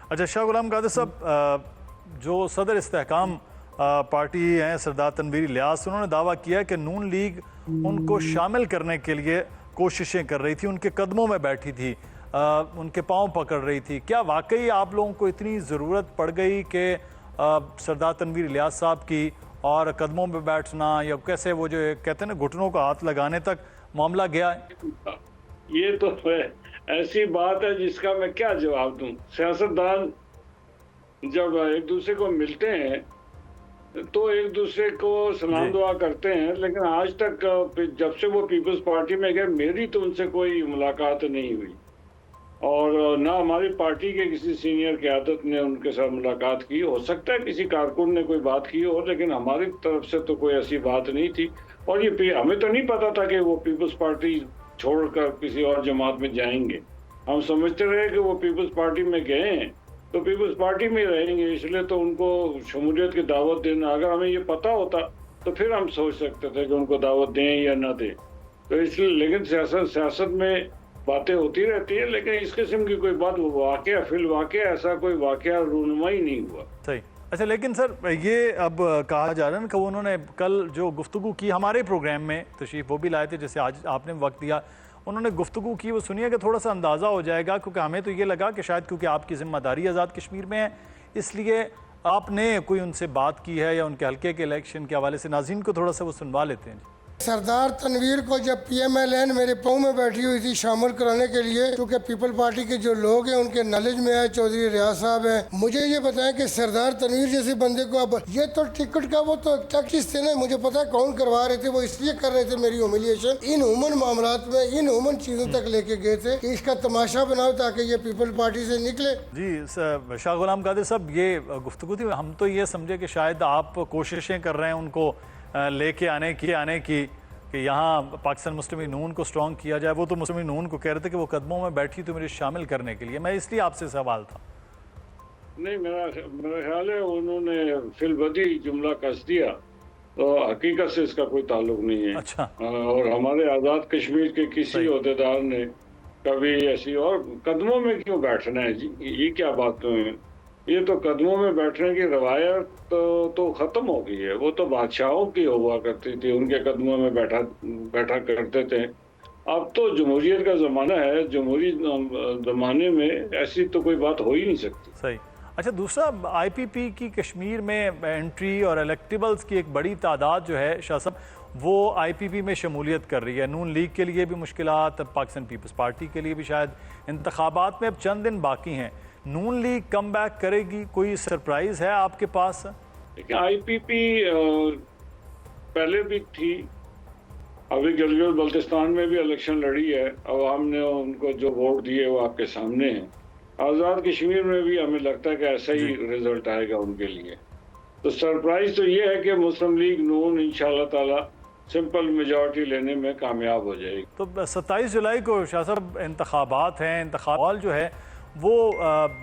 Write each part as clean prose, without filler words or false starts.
اچھا شاہ غلام قادر صاحب، جو صدر استحکام پارٹی ہیں سردار تنویر الیاس، انہوں نے دعویٰ کیا کہ نون لیگ ان کو شامل کرنے کے لیے کوششیں کر رہی تھی، ان کے قدموں میں بیٹھی تھی، ان کے پاؤں پکڑ رہی تھی۔ کیا واقعی آپ لوگوں کو اتنی ضرورت پڑ گئی کہ سردار تنویر الیاس صاحب کی اور قدموں میں بیٹھنا، یا کیسے وہ جو کہتے ہیں نا گھٹنوں کا ہاتھ لگانے تک معاملہ گیا ہے؟ یہ تو ایسی بات ہے جس کا میں کیا جواب دوں۔ سیاستدان جب ایک دوسرے کو ملتے ہیں تو ایک دوسرے کو سلام دعا کرتے ہیں، لیکن آج تک جب سے وہ پیپلز پارٹی میں گئے میری تو ان سے کوئی ملاقات نہیں ہوئی، اور نہ ہماری پارٹی کے کسی سینئر قیادت نے ان کے ساتھ ملاقات کی۔ ہو سکتا ہے کسی کارکن نے کوئی بات کی ہو، لیکن ہماری طرف سے تو کوئی ایسی بات نہیں تھی، اور یہ ہمیں تو نہیں پتا تھا کہ وہ پیپلز پارٹی چھوڑ کر کسی اور جماعت میں جائیں گے۔ ہم سمجھتے رہے کہ وہ پیپلز پارٹی میں گئے ہیں تو پیپلز پارٹی میں رہیں گے، اس لیے تو ان کو شمولیت کی دعوت دینا، اگر ہمیں یہ پتا ہوتا تو پھر ہم سوچ سکتے تھے کہ ان کو دعوت دیں یا نہ دیں۔ تو اس لیے لیکن سیاست میں باتیں ہوتی رہتی ہیں، لیکن اس قسم کی کوئی بات واقعہ فی الواقعہ ایسا کوئی واقعہ رونمائی نہیں ہوا۔ صحیح۔ اچھا لیکن سر یہ اب کہا جا رہا ہے کہ انہوں نے کل جو گفتگو کی ہمارے پروگرام میں تشریف وہ بھی لائے تھے، جیسے آج آپ نے وقت دیا، انہوں نے گفتگو کی، وہ سنیے کہ تھوڑا سا اندازہ ہو جائے گا، کیونکہ ہمیں تو یہ لگا کہ شاید کیونکہ آپ کی ذمہ داری آزاد کشمیر میں ہے اس لیے آپ نے کوئی ان سے بات کی ہے یا ان کے حلقے کے الیکشن کے حوالے سے۔ ناظرین کو تھوڑا سا وہ سنوا لیتے ہیں۔ سردار تنویر کو جب پی ایم ایل این میرے پاؤں میں بیٹھی ہوئی تھی شامل کرانے کے لیے، کیونکہ پیپل پارٹی کے جو لوگ ہیں ان کے نالج میں ہے، چودھری ریاض صاحب ہیں، مجھے یہ بتائیں کہ سردار تنویر جیسے بندے کو اب یہ تو ٹکٹ کا وہ تو ٹیکٹس تھے نا، مجھے پتا ہے کون کروا رہے تھے، وہ اس لیے کر رہے تھے میری ہیوملیشن، ان ہیومن معاملات میں ان ہیومن چیزوں تک لے کے گئے تھے کہ اس کا تماشا بناؤ تاکہ یہ پیپل پارٹی سے نکلے۔ جی شاہ غلام قادر صاحب، یہ گفتگو تھی، ہم تو یہ سمجھے کہ شاید آپ کوششیں کر رہے ہیں ان کو لے کے آنے کی کہ یہاں پاکستان مسلم نون کو سٹرونگ کیا جائے۔ وہ تو مسلم نون کو کہہ رہے تھے کہ وہ قدموں میں بیٹھی تو مجھے شامل کرنے کے لیے، میں اس لیے آپ سے سوال تھا۔ نہیں، میرا خیال ہے انہوں نے فی البدی جملہ کس دیا، تو حقیقت سے اس کا کوئی تعلق نہیں ہے۔ اچھا، اور ہمارے آزاد کشمیر کے کسی عہدیدار نے کبھی ایسی اور قدموں میں کیوں بیٹھنا ہے جی، یہ کیا بات ہے؟ یہ تو قدموں میں بیٹھنے کی روایت تو ختم ہو گئی ہے، وہ تو بادشاہوں کی ہوا کرتی تھی، ان کے قدموں میں بیٹھا کرتے تھے۔ اب تو جمہوریت کا زمانہ ہے، جمہوری زمانے میں ایسی تو کوئی بات ہو ہی نہیں سکتی۔ صحیح۔ اچھا دوسرا، آئی پی پی کی کشمیر میں انٹری اور الیکٹیبلز کی ایک بڑی تعداد جو ہے شاہ صاحب وہ آئی پی پی میں شمولیت کر رہی ہے۔ نون لیگ کے لیے بھی مشکلات، پاکستان پیپلز پارٹی کے لیے بھی، شاید انتخابات میں اب چند دن باقی ہیں، نون لیگ کم بیک کرے گی؟ کوئی سرپرائز ہے آپ کے پاس؟ لیکن آئی پی پی پہلے بھی تھی، ابھی گلگت بلتستان میں بھی الیکشن لڑی ہے، عوام نے ان کو جو ووٹ دیے وہ آپ کے سامنے ہیں۔ آزاد کشمیر میں بھی ہمیں لگتا ہے کہ ایسا ہی رزلٹ آئے گا ان کے لیے۔ تو سرپرائز تو یہ ہے کہ مسلم لیگ نون انشاءاللہ تعالی سمپل میجورٹی لینے میں کامیاب ہو جائے گی۔ تو 27 جولائی کو شاہ صاحب انتخابات ہیں، انتخابات جو ہے وہ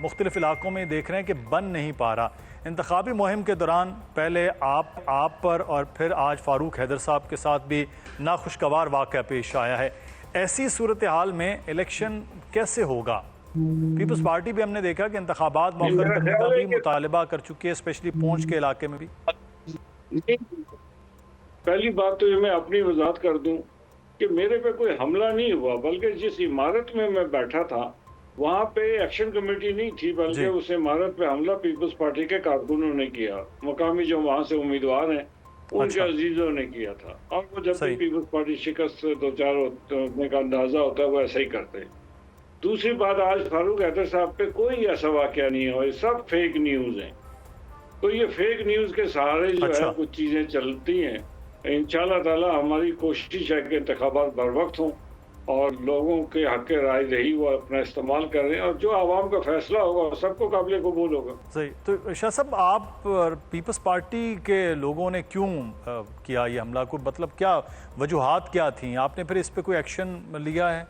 مختلف علاقوں میں دیکھ رہے ہیں کہ بن نہیں پا رہا۔ انتخابی مہم کے دوران پہلے آپ پر اور پھر آج فاروق حیدر صاحب کے ساتھ بھی ناخوشگوار واقعہ پیش آیا ہے۔ ایسی صورتحال میں الیکشن کیسے ہوگا؟ پیپلز پارٹی بھی ہم نے دیکھا کہ انتخابات مؤخر کرنے کا بھی مطالبہ کر چکی ہے، اسپیشلی پونچھ کے علاقے میں بھی۔ پہلی بات تو یہ میں اپنی وضاحت کر دوں کہ میرے پہ کوئی حملہ نہیں ہوا، بلکہ جس عمارت میں میں بیٹھا تھا وہاں پہ ایکشن کمیٹی نہیں تھی، بلکہ اس عمارت پہ حملہ پیپلز پارٹی کے کارکنوں نے کیا، مقامی جو وہاں سے امیدوار ہیں ان کے عزیزوں نے کیا تھا، اور وہ جب بھی پیپلز پارٹی شکست سے دو چار ہونے کا اندازہ ہوتا ہے وہ ایسا ہی کرتے ہیں۔ دوسری بات، آج فاروق حیدر صاحب پہ کوئی ایسا واقعہ نہیں ہوا، یہ سب فیک نیوز ہیں۔ تو یہ فیک نیوز کے سہارے جو ہے کچھ چیزیں چلتی ہیں۔ انشاءاللہ تعالی ہماری کوشش ہے کہ انتخابات بر وقت ہوں اور لوگوں کے حق رائے دہی وہ اپنا استعمال کر رہے ہیں، اور جو عوام کا فیصلہ ہوگا سب کو قابل قبول ہوگا۔ صحیح۔ تو شاہ صاحب، آپ پیپلز پارٹی کے لوگوں نے کیوں کیا یہ حملہ؟ کو مطلب کیا وجوہات کیا تھیں؟ آپ نے پھر اس پہ کوئی ایکشن لیا ہے؟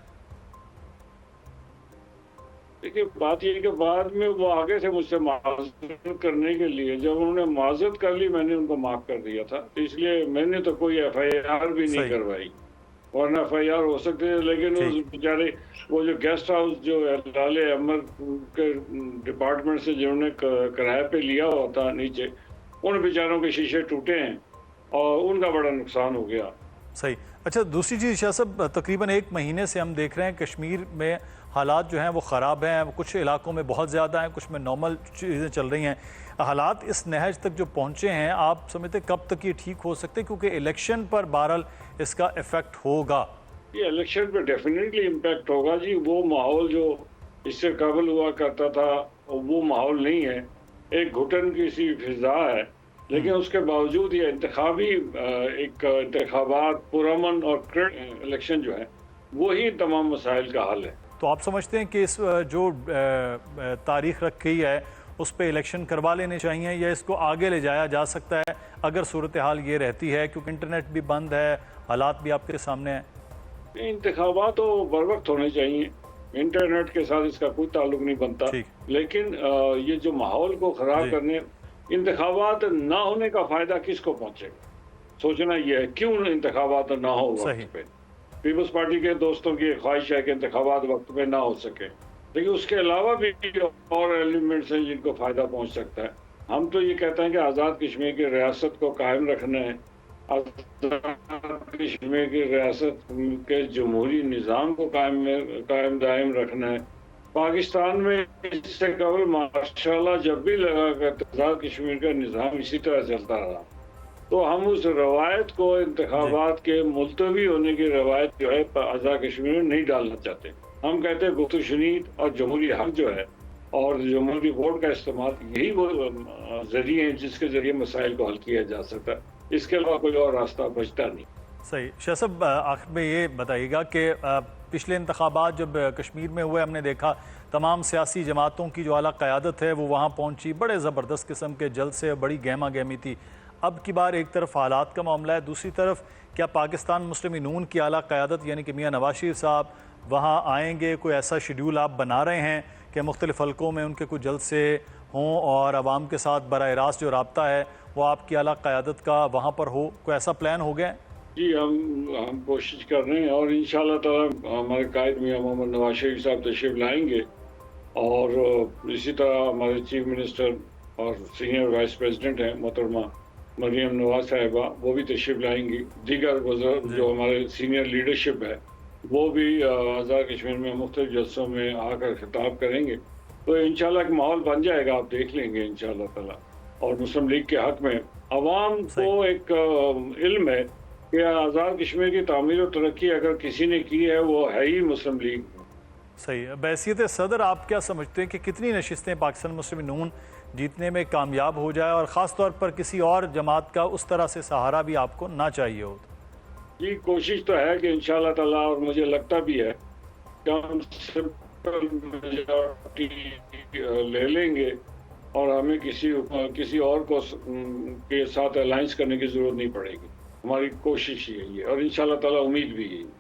دیکھیے بات یہ کہ بعد میں وہ آگے سے مجھ سے معذرت کرنے کے لیے، جب انہوں نے معذرت کر لی میں نے ان کو معاف کر دیا تھا، اس لیے میں نے تو کوئی ایف آئی آر بھی نہیں کروائی۔ ورنہ FIR ہو سکتے ہیں. لیکن اس بیچارے وہ جو گیسٹ ہاؤس جو لال امر کے ڈپارٹمنٹ سے جنہوں نے کرایہ پہ لیا ہوا تھا نیچے، ان بیچاروں کے شیشے ٹوٹے ہیں اور ان کا بڑا نقصان ہو گیا. صحیح. اچھا دوسری چیز شاہ صاحب، تقریباً 1 مہینے سے ہم دیکھ رہے ہیں کشمیر میں حالات جو ہیں وہ خراب ہیں، کچھ علاقوں میں بہت زیادہ ہیں، کچھ میں نارمل چیزیں چل رہی ہیں. حالات اس نہج تک جو پہنچے ہیں، آپ سمجھتے کب تک یہ ٹھیک ہو سکتے ہیں؟ کیونکہ الیکشن پر بہرحال اس کا ایفیکٹ ہوگا. یہ الیکشن پہ ڈیفینیٹلی امپیکٹ ہوگا جی. وہ ماحول جو اس سے قبل ہوا کرتا تھا وہ ماحول نہیں ہے، ایک گھٹن کی سی فضا ہے. لیکن اس کے باوجود یہ انتخابات پرامن اور الیکشن جو ہے وہی تمام مسائل کا حل ہے. تو آپ سمجھتے ہیں کہ اس جو تاریخ رکھی ہے اس پہ الیکشن کروا لینے چاہیے، یا اس کو آگے لے جایا جا سکتا ہے اگر صورتحال یہ رہتی ہے؟ کیونکہ انٹرنیٹ بھی بند ہے، حالات بھی آپ کے سامنے ہیں. انتخابات تو بر وقت ہونے چاہیے، انٹرنیٹ کے ساتھ اس کا کوئی تعلق نہیں بنتا. لیکن یہ جو ماحول کو خراب کرنے، انتخابات نہ ہونے کا فائدہ کس کو پہنچے گا؟ سوچنا یہ ہے کیوں انتخابات نہ ہو وقت پہ. پیپلز پارٹی کے دوستوں کی خواہش ہے کہ انتخابات وقت پہ نہ ہو سکے، لیکن اس کے علاوہ بھی اور ایلیمنٹس ہیں جن کو فائدہ پہنچ سکتا ہے. ہم تو یہ کہتے ہیں کہ آزاد کشمیر کی ریاست کو قائم رکھنا ہے، آزاد کشمیر کی ریاست کے جمہوری نظام کو قائم دائم رکھنا ہے. پاکستان میں اس سے قبل ماشاءاللہ جب بھی لگا کہ آزاد کشمیر کا نظام اسی طرح چلتا رہا، تو ہم اس روایت کو، انتخابات کے ملتوی ہونے کی روایت جو ہے آزاد کشمیر میں نہیں ڈالنا چاہتے. ہم کہتے ہیں گفت و شنید اور جمہوری حق جو ہے اور جمہوری ووٹ کا استعمال، یہی وہ ذریعے ہیں جس کے ذریعے مسائل کو حل کیا جا سکتا ہے. اس کے علاوہ کوئی اور راستہ بچتا نہیں. صحیح. شاہ صاحب آخر میں یہ بتائیے گا کہ پچھلے انتخابات جب کشمیر میں ہوئے، ہم نے دیکھا تمام سیاسی جماعتوں کی جو اعلیٰ قیادت ہے وہ وہاں پہنچی، بڑے زبردست قسم کے جلسے، بڑی گہما گہمی تھی. اب کی بار ایک طرف حالات کا معاملہ ہے، دوسری طرف کیا پاکستان مسلم نون کی اعلیٰ قیادت یعنی کہ میاں نواز شریف صاحب وہاں آئیں گے؟ کوئی ایسا شیڈیول آپ بنا رہے ہیں کہ مختلف حلقوں میں ان کے کچھ جلسے ہوں اور عوام کے ساتھ براہ راست جو رابطہ ہے وہ آپ کی اعلیٰ قیادت کا وہاں پر ہو؟ کوئی ایسا پلان ہو گیا ہے؟ جی ہم کوشش کر رہے ہیں، اور انشاءاللہ تعالی ہمارے قائد میاں محمد نواز شریف صاحب تشریف لائیں گے، اور اسی طرح ہمارے چیف منسٹر اور سینئر وائس پریزیڈنٹ ہیں محترمہ مریم نواز صاحبہ، وہ بھی تشریف لائیں گی. دیگر بزرگ جو ہمارے سینئر لیڈرشپ ہے وہ بھی آزاد کشمیر میں مختلف جلسوں میں آ کر خطاب کریں گے. تو انشاءاللہ ایک ماحول بن جائے گا، آپ دیکھ لیں گے انشاءاللہ تعالی. اور مسلم لیگ کے حق میں عوام کو ایک علم ہے کہ آزاد کشمیر کی تعمیر و ترقی اگر کسی نے کی ہے وہ ہے ہی مسلم لیگ. صحیح. بحیثیت صدر آپ کیا سمجھتے ہیں کہ کتنی نشستیں پاکستان مسلم نون جیتنے میں کامیاب ہو جائے، اور خاص طور پر کسی اور جماعت کا اس طرح سے سہارا بھی آپ کو نہ چاہیے ہو؟ جی کوشش تو ہے کہ انشاءاللہ تعالیٰ، اور مجھے لگتا بھی ہے کہ ہم سمپل میجارٹی لے لیں گے اور ہمیں کسی اور کو کے ساتھ الائنس کرنے کی ضرورت نہیں پڑے گی. ہماری کوشش یہی ہے اور انشاءاللہ تعالیٰ امید بھی یہی ہے.